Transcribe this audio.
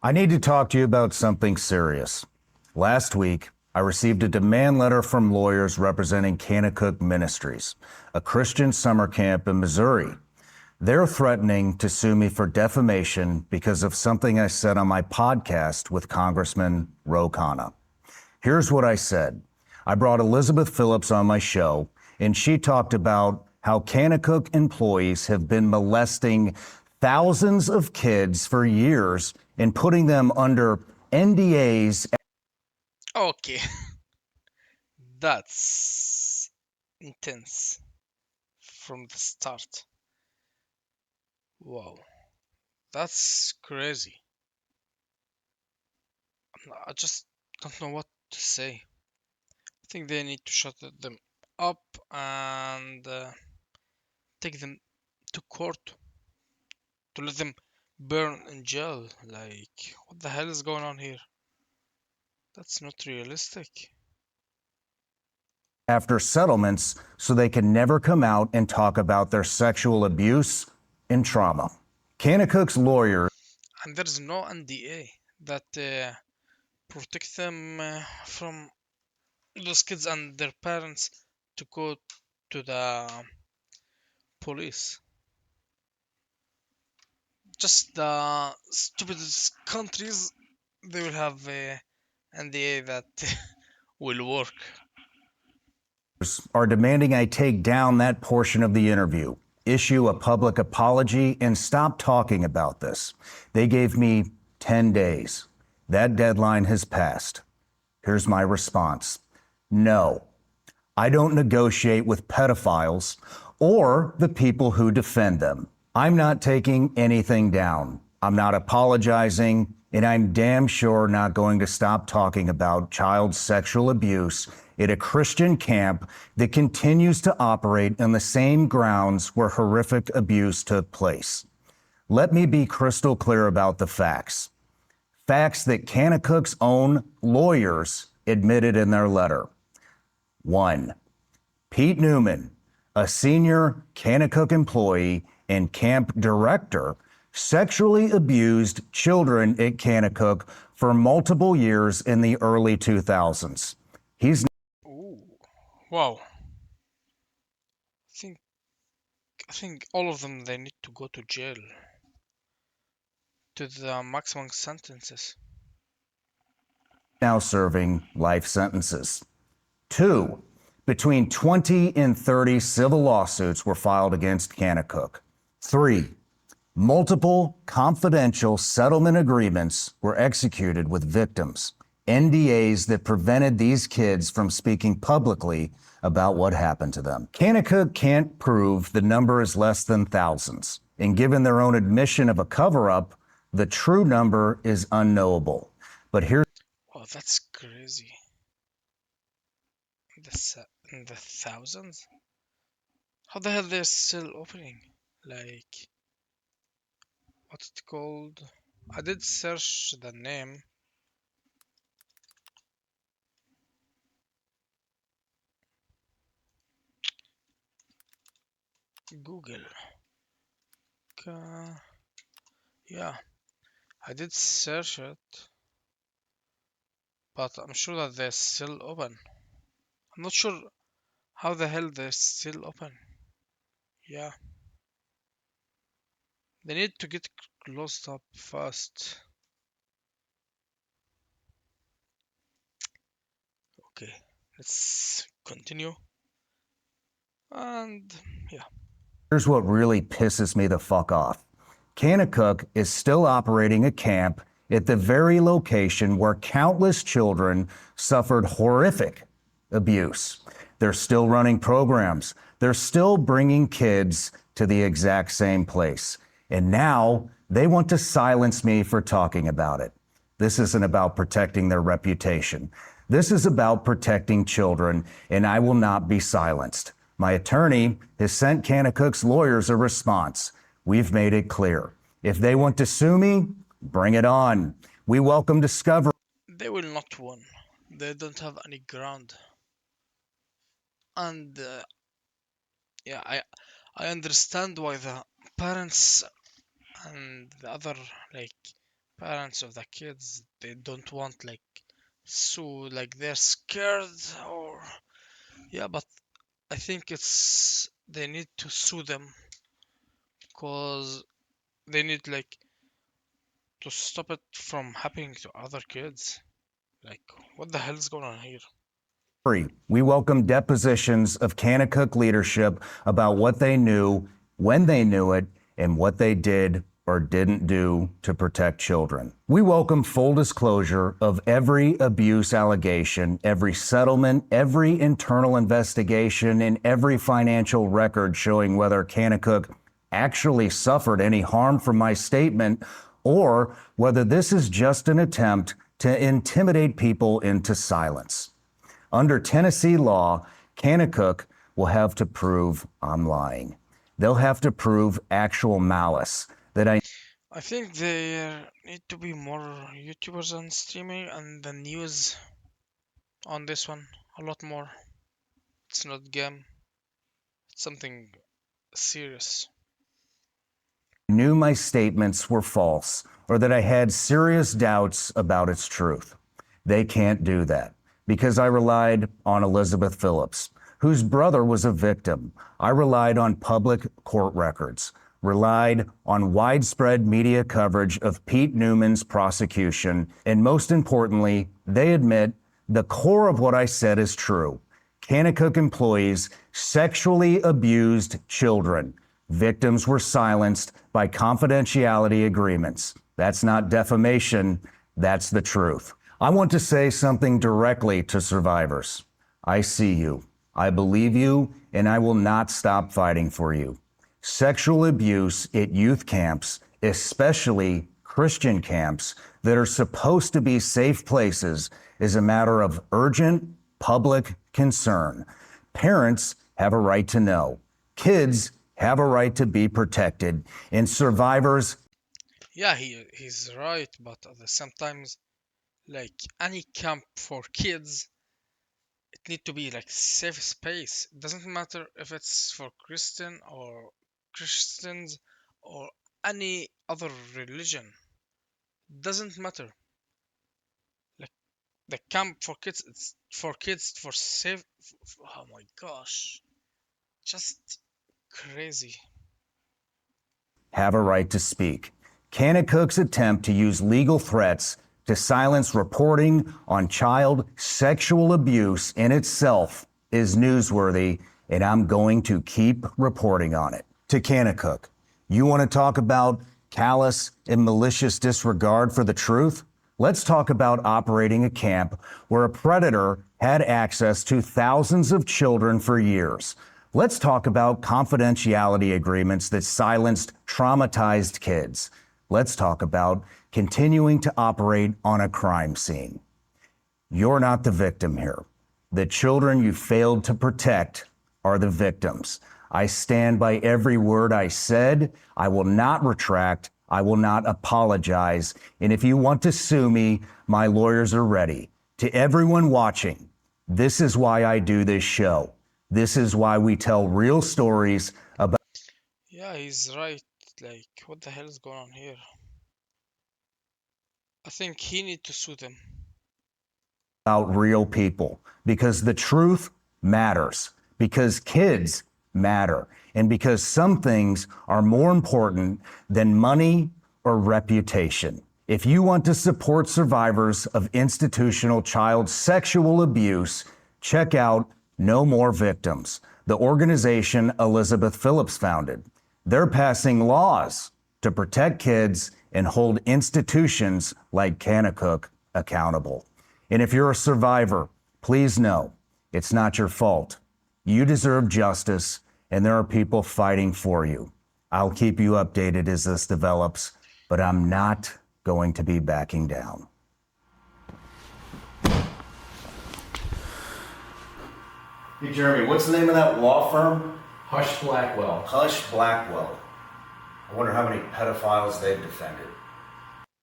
I need to talk to you about something serious. Last week, I received a demand letter from lawyers representing Kanakuk Ministries, a Christian summer camp in Missouri. They're threatening to sue me for defamation because of something I said on my podcast with Congressman Ro Khanna. Here's what I said. I brought Elizabeth Phillips on my show, and she talked about how Kanakuk employees have been molesting thousands of kids for years and putting them under NDAs. Okay, that's intense from the start. Wow, that's crazy. I just don't know what to say. I think they need to shut them up and take them to court to let them burn in jail. Like, what the hell is going on here? That's not realistic. After settlements so they can never come out and talk about their sexual abuse and trauma. Kanakuk's lawyers And there's no NDA that protect them from those kids and their parents to go to the police. Just the stupid countries, they will have a NDA that will work. are demanding I take down that portion of the interview, issue a public apology, and stop talking about this. They gave me 10 days. That deadline has passed. Here's my response. No, I don't negotiate with pedophiles or the people who defend them. I'm not taking anything down. I'm not apologizing, and I'm damn sure not going to stop talking about child sexual abuse at a Christian camp that continues to operate on the same grounds where horrific abuse took place. Let me be crystal clear about the facts. Facts that Kanakuk's own lawyers admitted in their letter. 1. Pete Newman, a senior Kanakuk employee and camp director, sexually abused children at Kanakuk for multiple years in the early 2000s. He's Ooh, wow. I think I think all of them they need to go to jail to the maximum sentences. now serving life sentences. 2. Between 20 and 30 civil lawsuits were filed against Kanakuk. 3. Multiple confidential settlement agreements were executed with victims, NDAs that prevented these kids from speaking publicly about what happened to them. Kanakuk can't prove the number is less than thousands, and given their own admission of a cover up, the true number is unknowable. But here's Wow, that's crazy. In the thousands? How the hell they're still opening? Like, what's it called? I did search the name. Google. Yeah, I did search it, but I'm sure that they're still open. I'm not sure how the hell they're still open. Yeah, they need to get closed up fast. Okay, let's continue. And yeah, Here's what really pisses me the fuck off. Kanakuk is still operating a camp at the very location where countless children suffered horrific abuse. They're still running programs. They're still bringing kids to the exact same place. And now they want to silence me for talking about it. This isn't about protecting their reputation. This is about protecting children, and I will not be silenced. My attorney has sent Kanakuk's lawyers a response. We've made it clear. If they want to sue me, bring it on. We welcome discovery. they will not win. They don't have any ground. And yeah, I understand why the parents and the other like parents of the kids, they don't want like sue, like they're scared or yeah, but I think it's they need to sue them because they need like to stop it from happening to other kids. Like, what the hell is going on here? We welcome depositions of Kanakuk leadership about what they knew, when they knew it, and what they did or didn't do to protect children. We welcome full disclosure of every abuse allegation, every settlement, every internal investigation, and every financial record showing whether Kanakuk actually suffered any harm from my statement or whether this is just an attempt to intimidate people into silence. Under Tennessee law, Kanakuk will have to prove I'm lying. They'll have to prove actual malice, that I think there need to be more YouTubers on streaming and the news on this one a lot more. It's not game. It's something serious. knew my statements were false or that I had serious doubts about its truth. They can't do that because I relied on Elizabeth Phillips, whose brother was a victim. I relied on public court records, relied on widespread media coverage of Pete Newman's prosecution, and most importantly, they admit the core of what I said is true. Kanakuk employees sexually abused children. Victims were silenced by confidentiality agreements. That's not defamation, that's the truth. I want to say something directly to survivors. I see you, I believe you, and I will not stop fighting for you. Sexual abuse at youth camps, especially Christian camps that are supposed to be safe places, is a matter of urgent public concern. Parents have a right to know. Kids have a right to be protected. And survivors. Yeah, he's right, but at the same time, like any camp for kids, it need to be like safe space. It doesn't matter if it's for Christians or any other religion. Doesn't matter. Like the camp for kids, it's for kids for safe. Oh my gosh, just crazy. Have a right to speak. Kanakuk's attempt to use legal threats to silence reporting on child sexual abuse in itself is newsworthy, and I'm going to keep reporting on it. To Kanakuk, you want to talk about callous and malicious disregard for the truth? Let's talk about operating a camp where a predator had access to thousands of children for years. Let's talk about confidentiality agreements that silenced traumatized kids. Let's talk about continuing to operate on a crime scene. You're not the victim here. The children you failed to protect are the victims. I stand by every word I said. I will not retract. I will not apologize. And if you want to sue me, my lawyers are ready. To everyone watching, this is why I do this show. This is why we tell real stories about. Yeah, he's right. Like, what the hell is going on here? I think he need to sue them. About real people, because the truth matters, because kids matter, and because some things are more important than money or reputation. If you want to support survivors of institutional child sexual abuse, check out No More Victims, the organization Elizabeth Phillips founded. They're passing laws to protect kids and hold institutions like Kanakuk accountable. And if you're a survivor, please know it's not your fault. You deserve justice, and there are people fighting for you. I'll keep you updated as this develops, but I'm not going to be backing down. Hey, Jeremy, what's the name of that law firm? Hush Blackwell. Hush Blackwell. I wonder how many pedophiles they've defended.